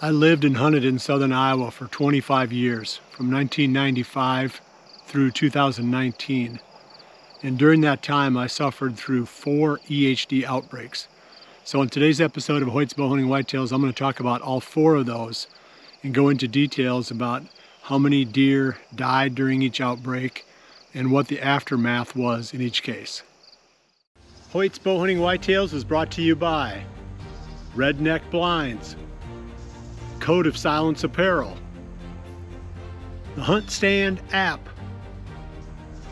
I lived and hunted in southern Iowa for 25 years, from 1995 through 2019. And during that time, I suffered through 4 EHD outbreaks. So in today's episode of Hoyt's Bowhunting Whitetails, I'm going to talk about all 4 of those and go into details about how many deer died during each outbreak and what the aftermath was in each case. Hoyt's Bowhunting Whitetails is brought to you by Redneck Blinds, Code of Silence Apparel, the Hunt Stand app,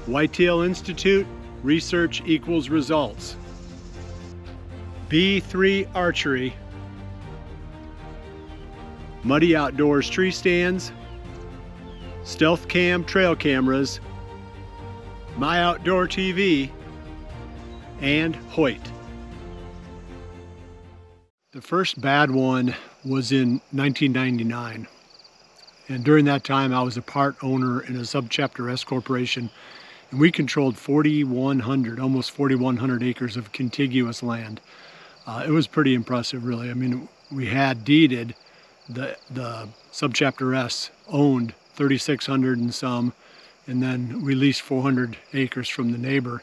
Whitetail Institute, Research Equals Results, B3 Archery, Muddy Outdoors Tree Stands, Stealth Cam Trail Cameras, My Outdoor TV, and Hoyt. The first bad one was in 1999, and during that time I was a part owner in a subchapter S corporation, and we controlled 4,100, almost 4,100 acres of contiguous land. It was pretty impressive, really. I mean, we had deeded, the subchapter S owned 3,600 and some, and then we leased 400 acres from the neighbor.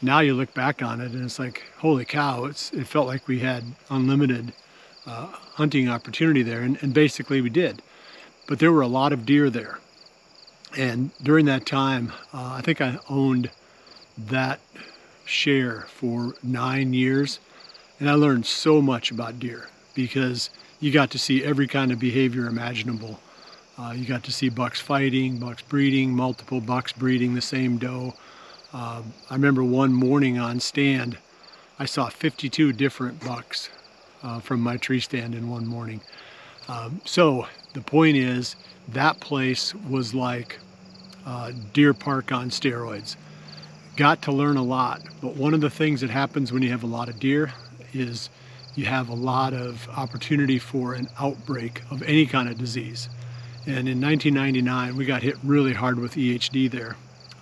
Now you look back on it and it's like, holy cow, it felt like we had unlimited hunting opportunity there, and basically we did. But there were a lot of deer there. And during that time, I think I owned that share for 9 years, and I learned so much about deer because you got to see every kind of behavior imaginable. You got to see bucks fighting, bucks breeding, multiple bucks breeding the same doe. I remember one morning on stand, I saw 52 different bucks from my tree stand in one morning. So the point is, that place was like deer park on steroids. Got to learn a lot, but one of the things that happens when you have a lot of deer is you have a lot of opportunity for an outbreak of any kind of disease. And in 1999, we got hit really hard with EHD there.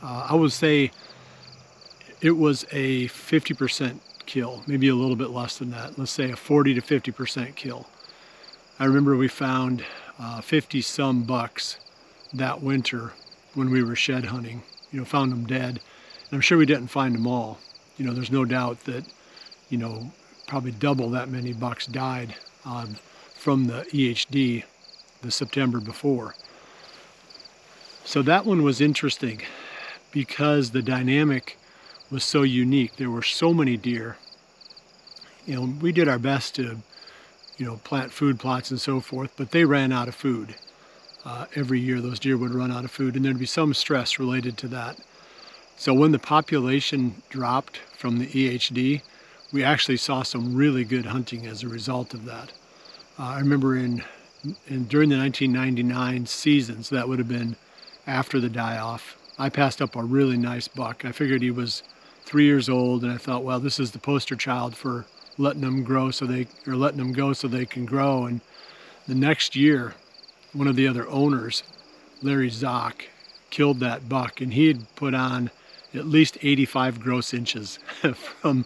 I would say it was a 50% kill, maybe a little bit less than that. Let's say a 40 to 50% kill. I remember we found 50 some bucks that winter when we were shed hunting. You know, found them dead. And I'm sure we didn't find them all. You know, there's no doubt that, you know, probably double that many bucks died from the EHD the September before. So that one was interesting because the dynamic was so unique. There were so many deer. You know, we did our best to, you know, plant food plots and so forth, but they ran out of food. Every year those deer would run out of food, and there'd be some stress related to that. So when the population dropped from the EHD, we actually saw some really good hunting as a result of that. I remember during the 1999 season, so that would have been after the die-off, I passed up a really nice buck. I figured he was 3 years old, and I thought, well, this is the poster child for letting them go so they can grow. And the next year, one of the other owners, Larry Zock, killed that buck, and he had put on at least 85 gross inches from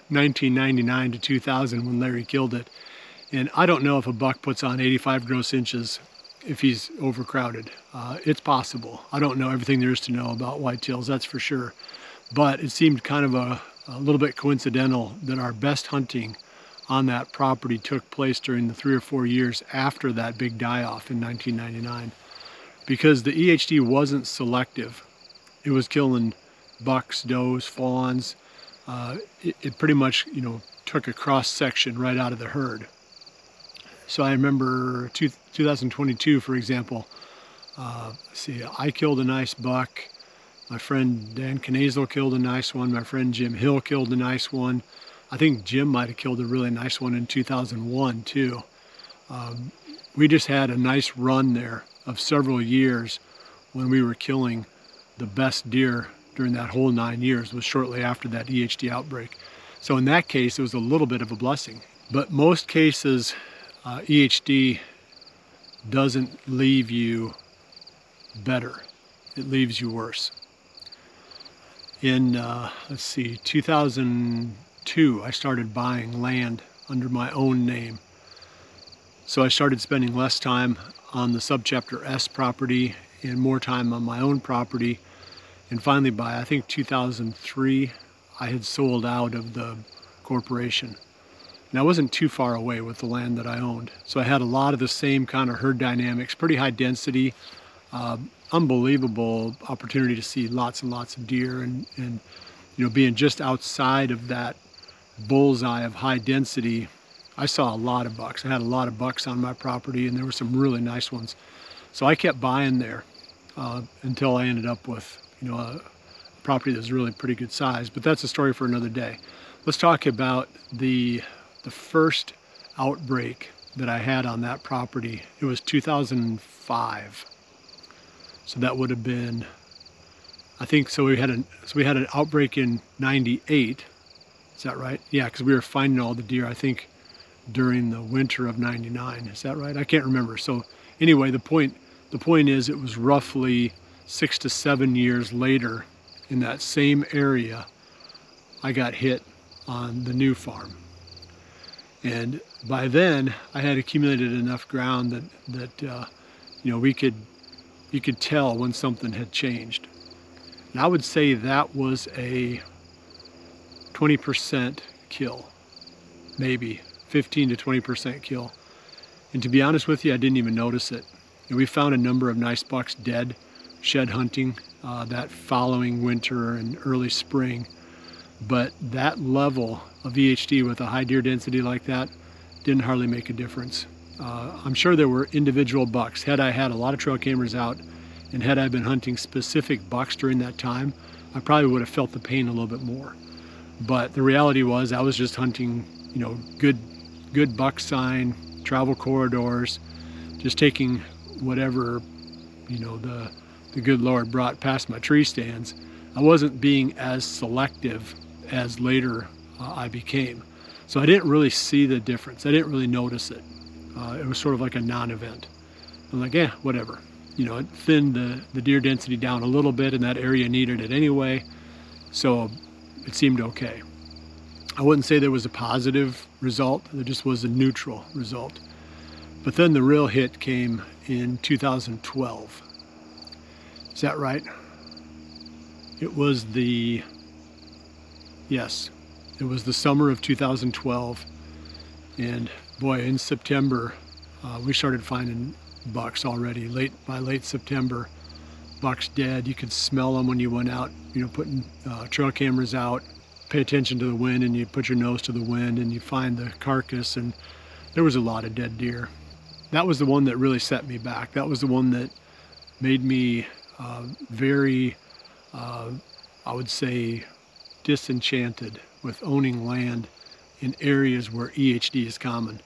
1999 to 2000 when Larry killed it. And I don't know if a buck puts on 85 gross inches if he's overcrowded. It's possible. I don't know everything there is to know about whitetails, that's for sure. But it seemed kind of a little bit coincidental that our best hunting on that property took place during the 3 or 4 years after that big die-off in 1999. Because the EHD wasn't selective. It was killing bucks, does, fawns. It pretty much, you know, took a cross-section right out of the herd. So I remember 2022, for example, I killed a nice buck. My friend Dan Knazel killed a nice one. My friend Jim Hill killed a nice one. I think Jim might have killed a really nice one in 2001 too. We just had a nice run there of several years when we were killing the best deer during that whole 9 years. Was shortly after that EHD outbreak. So in that case, it was a little bit of a blessing. But most cases, EHD doesn't leave you better. It leaves you worse. In, let's see, 2002, I started buying land under my own name. So I started spending less time on the subchapter S property and more time on my own property. And finally, by I think 2003, I had sold out of the corporation. And I wasn't too far away with the land that I owned. So I had a lot of the same kind of herd dynamics, pretty high density, unbelievable opportunity to see lots and lots of deer, and you know, being just outside of that bullseye of high density, I saw a lot of bucks. I had a lot of bucks on my property, and there were some really nice ones. So I kept buying there until I ended up with, you know, a property that's really pretty good size. But that's a story for another day. Let's talk about the first outbreak that I had on that property. It was 2005. So that would have been, I think, so we had an outbreak in 98. Is that right? Yeah, because we were finding all the deer, I think, during the winter of 99. Is that right? I can't remember. So anyway, the point is, it was roughly 6 to 7 years later in that same area I got hit on the new farm. And by then I had accumulated enough ground that you know, you could tell when something had changed. And I would say that was a 20% kill, maybe 15 to 20% kill. And to be honest with you, I didn't even notice it. And we found a number of nice bucks dead, shed hunting that following winter and early spring. But that level of EHD with a high deer density like that didn't hardly make a difference. I'm sure there were individual bucks. Had I had a lot of trail cameras out, and had I been hunting specific bucks during that time, I probably would have felt the pain a little bit more. But the reality was, I was just hunting, you know, good buck sign, travel corridors, just taking whatever, you know, the good Lord brought past my tree stands. I wasn't being as selective as later I became. So I didn't really see the difference. I didn't really notice it. It was sort of like a non-event. I'm like, yeah, whatever. You know, it thinned the deer density down a little bit, and that area needed it anyway. So it seemed okay. I wouldn't say there was a positive result. There just was a neutral result. But then the real hit came in 2012. Is that right? It was yes, it was the summer of 2012. And boy, in September, we started finding bucks already. By late September, bucks dead. You could smell them when you went out, you know, putting trail cameras out, pay attention to the wind, and you put your nose to the wind and you find the carcass, and there was a lot of dead deer. That was the one that really set me back. That was the one that made me very, I would say, disenchanted with owning land in areas where EHD is common,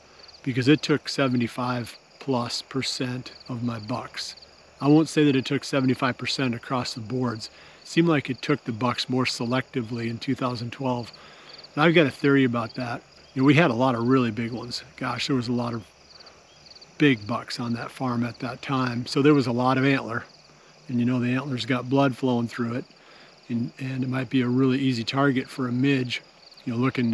because it took 75+% of my bucks. I won't say that it took 75% across the boards. It seemed like it took the bucks more selectively in 2012. And I've got a theory about that. You know, we had a lot of really big ones. Gosh, there was a lot of big bucks on that farm at that time. So there was a lot of antler, and you know, the antler's got blood flowing through it, and it might be a really easy target for a midge, you know, looking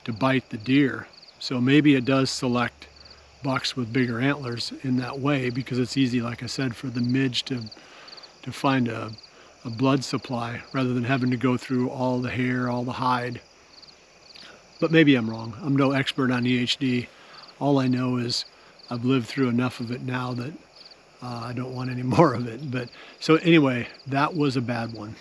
to bite the deer. So maybe it does select bucks with bigger antlers in that way, because it's easy, like I said, for the midge to find a blood supply rather than having to go through all the hair, all the hide. But maybe I'm wrong. I'm no expert on EHD. All I know is I've lived through enough of it now that I don't want any more of it. But so anyway, that was a bad one.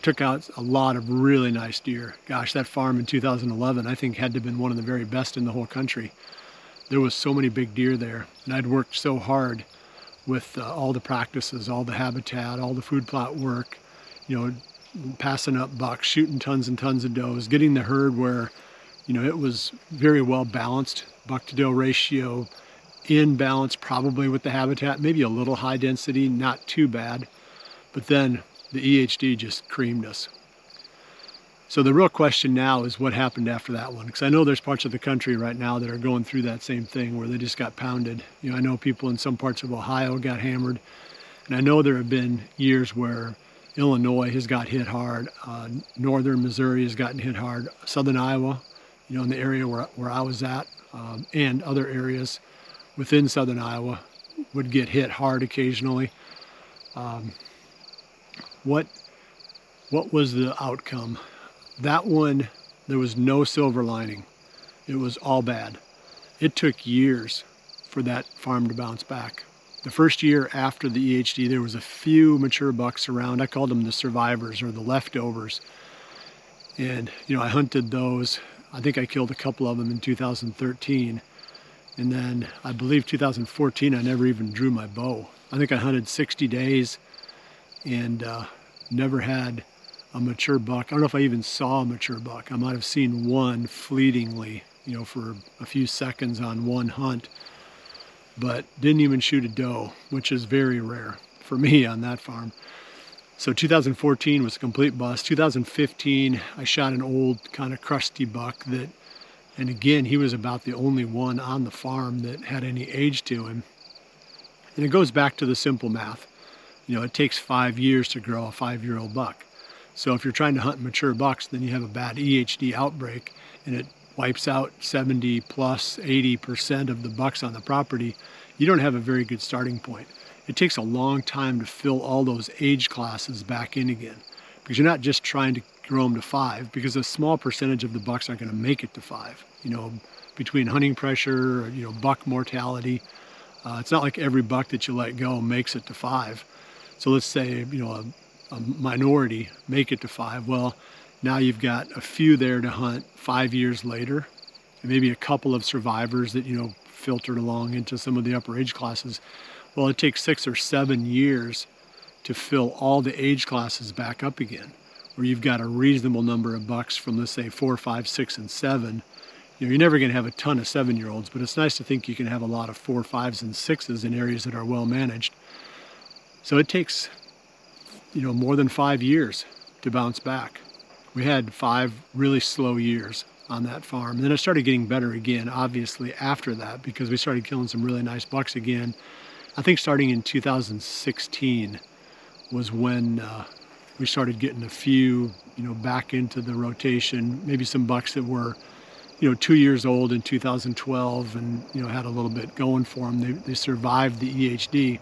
Took out a lot of really nice deer. Gosh, that farm in 2011, I think, had to have been one of the very best in the whole country. There was so many big deer there, and I'd worked so hard with all the practices, all the habitat, all the food plot work, you know, passing up bucks, shooting tons and tons of does, getting the herd where, you know, it was very well balanced, buck to doe ratio in balance, probably with the habitat, maybe a little high density, not too bad. But then the EHD just creamed us. So the real question now is what happened after that one, because I know there's parts of the country right now that are going through that same thing where they just got pounded. You know, I know people in some parts of Ohio got hammered, and I know there have been years where Illinois has got hit hard, northern Missouri has gotten hit hard, southern Iowa, you know, in the area where I was at, and other areas within southern Iowa would get hit hard occasionally. What was the outcome? That one, there was no silver lining. It was all bad. It took years for that farm to bounce back. The first year after the EHD, there was a few mature bucks around. I called them the survivors or the leftovers. And, I hunted those. I think I killed a couple of them in 2013. And then I believe 2014, I never even drew my bow. I think I hunted 60 days and never had a mature buck. I don't know if I even saw a mature buck. I might have seen one fleetingly, for a few seconds on one hunt, but didn't even shoot a doe, which is very rare for me on that farm. So 2014 was a complete bust. 2015, I shot an old kind of crusty buck and again, he was about the only one on the farm that had any age to him. And it goes back to the simple math. It takes 5 years to grow a 5-year-old buck. So if you're trying to hunt mature bucks, then you have a bad EHD outbreak and it wipes out 70 plus 80% of the bucks on the property. You don't have a very good starting point. It takes a long time to fill all those age classes back in again, because you're not just trying to grow them to 5, because a small percentage of the bucks aren't going to make it to 5. Between hunting pressure, buck mortality, it's not like every buck that you let go makes it to 5. So let's say, a minority make it to 5. Well, now you've got a few there to hunt 5 years later, and maybe a couple of survivors that, filtered along into some of the upper age classes. Well, it takes 6 or 7 years to fill all the age classes back up again, where you've got a reasonable number of bucks from, let's say, 4, 5, 6, and 7. You're never going to have a ton of 7-year-olds, but it's nice to think you can have a lot of 4, 5s, and 6s in areas that are well managed. So it takes, more than 5 years to bounce back. We had 5 really slow years on that farm. And then it started getting better again, obviously, after that, because we started killing some really nice bucks again. I think starting in 2016 was when we started getting a few, back into the rotation, maybe some bucks that were, 2 years old in 2012 and, had a little bit going for them. They survived the EHD.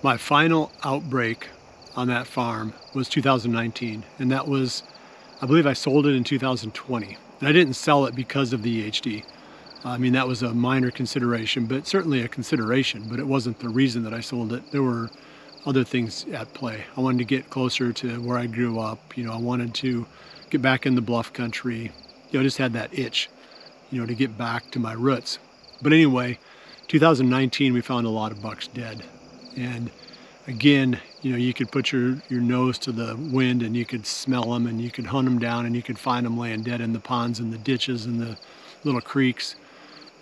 My final outbreak on that farm was 2019, and that was, I believe I sold it in 2020. And I didn't sell it because of the EHD. That was a minor consideration, but certainly a consideration, but it wasn't the reason that I sold it. There were other things at play. I wanted to get closer to where I grew up. I wanted to get back in the bluff country. I just had that itch, to get back to my roots. But anyway, 2019, we found a lot of bucks dead. And again, you could put your nose to the wind and you could smell them and you could hunt them down and you could find them laying dead in the ponds and the ditches and the little creeks.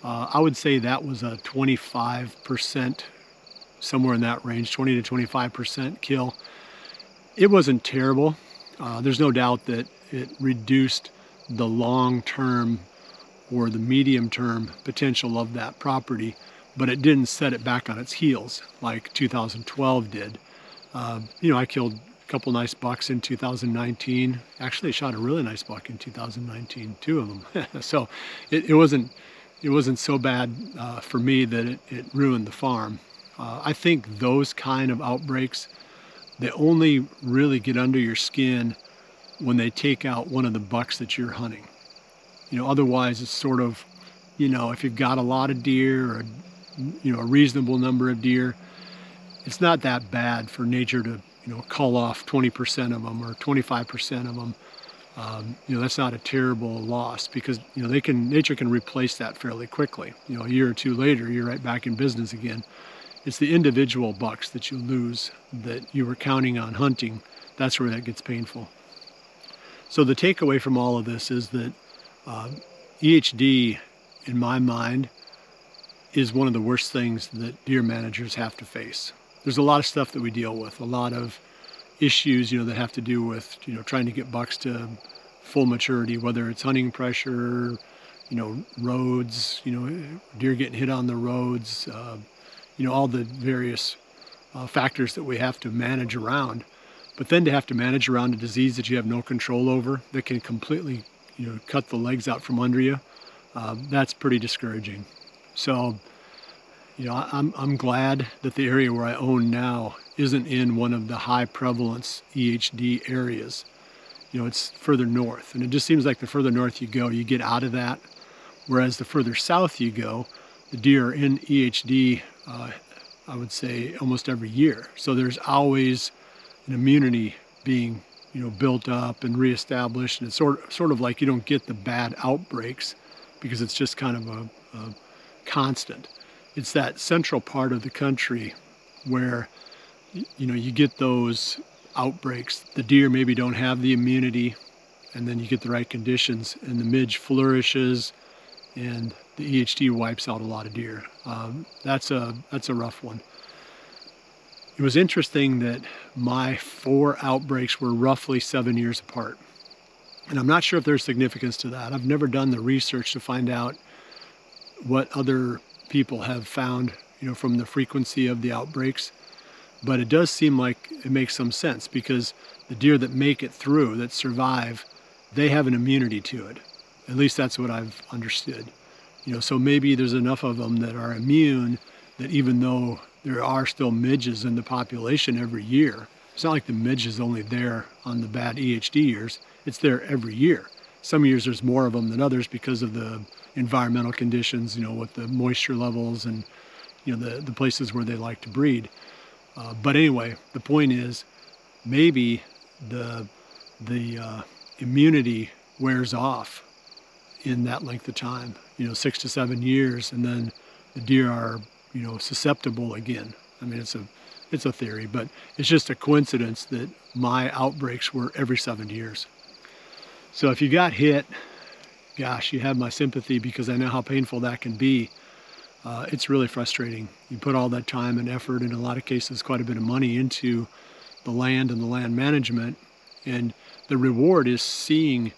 I would say that was a 25%, somewhere in that range, 20 to 25% kill. It wasn't terrible. There's no doubt that it reduced the long-term or the medium-term potential of that property, but it didn't set it back on its heels like 2012 did. I killed a couple nice bucks in 2019. Actually, I shot a really nice buck in 2019, 2 of them. So it wasn't so bad for me that it ruined the farm. I think those kind of outbreaks, they only really get under your skin when they take out one of the bucks that you're hunting. Otherwise it's sort of, if you've got a lot of deer or, a reasonable number of deer, it's not that bad for nature to, cull off 20% of them or 25% of them. That's not a terrible loss, because, nature can replace that fairly quickly. A year or 2 later, you're right back in business again. It's the individual bucks that you lose that you were counting on hunting. That's where that gets painful. So the takeaway from all of this is that EHD, in my mind, is one of the worst things that deer managers have to face. There's a lot of stuff that we deal with, a lot of issues, that have to do with, trying to get bucks to full maturity, whether it's hunting pressure, roads, deer getting hit on the roads, all the various factors that we have to manage around. But then to have to manage around a disease that you have no control over, that can completely, cut the legs out from under you, that's pretty discouraging. So, I'm glad that the area where I own now isn't in one of the high prevalence EHD areas. It's further north, and it just seems like the further north you go, you get out of that. Whereas the further south you go, the deer are in EHD, I would say almost every year. So there's always an immunity being, built up and reestablished, and it's sort of like you don't get the bad outbreaks because it's just kind of a constant. It's that central part of the country where you get those outbreaks. The deer maybe don't have the immunity, and then you get the right conditions, and the midge flourishes, and the EHD wipes out a lot of deer. That's a rough one. It was interesting that my 4 outbreaks were roughly 7 years apart. And I'm not sure if there's significance to that. I've never done the research to find out what other people have found, from the frequency of the outbreaks. But it does seem like it makes some sense, because the deer that make it through, that survive, they have an immunity to it. At least that's what I've understood. So maybe there's enough of them that are immune that even though there are still midges in the population every year, it's not like the midge is only there on the bad EHD years, it's there every year. Some years there's more of them than others because of the environmental conditions, with the moisture levels and, the places where they like to breed. But anyway, the point is maybe the immunity wears off in that length of time, 6 to 7 years, and then the deer are, susceptible again. I mean, it's a theory, but it's just a coincidence that my outbreaks were every 7 years. So if you got hit, gosh, you have my sympathy, because I know how painful that can be. It's really frustrating. You put all that time and effort, in a lot of cases quite a bit of money, into the land and the land management, and the reward is seeing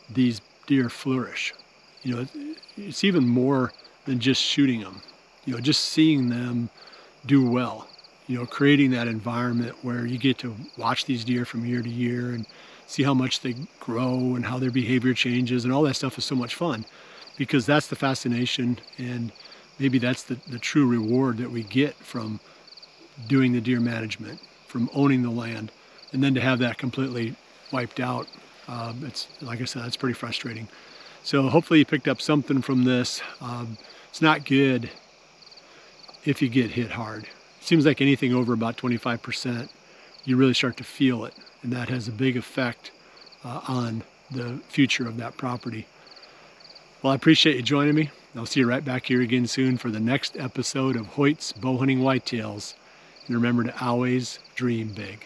these deer flourish. It's even more than just shooting them. Just seeing them do well. Creating that environment where you get to watch these deer from year to year and see how much they grow and how their behavior changes, and all that stuff is so much fun, because that's the fascination, and maybe that's the true reward that we get from doing the deer management, from owning the land, and then to have that completely wiped out. It's, like I said, it's pretty frustrating. So hopefully you picked up something from this. It's not good if you get hit hard. It seems like anything over about 25%, you really start to feel it, and that has a big effect on the future of that property. Well, I appreciate you joining me. I'll see you right back here again soon for the next episode of Hoyt's Bowhunting Whitetails. And remember to always dream big.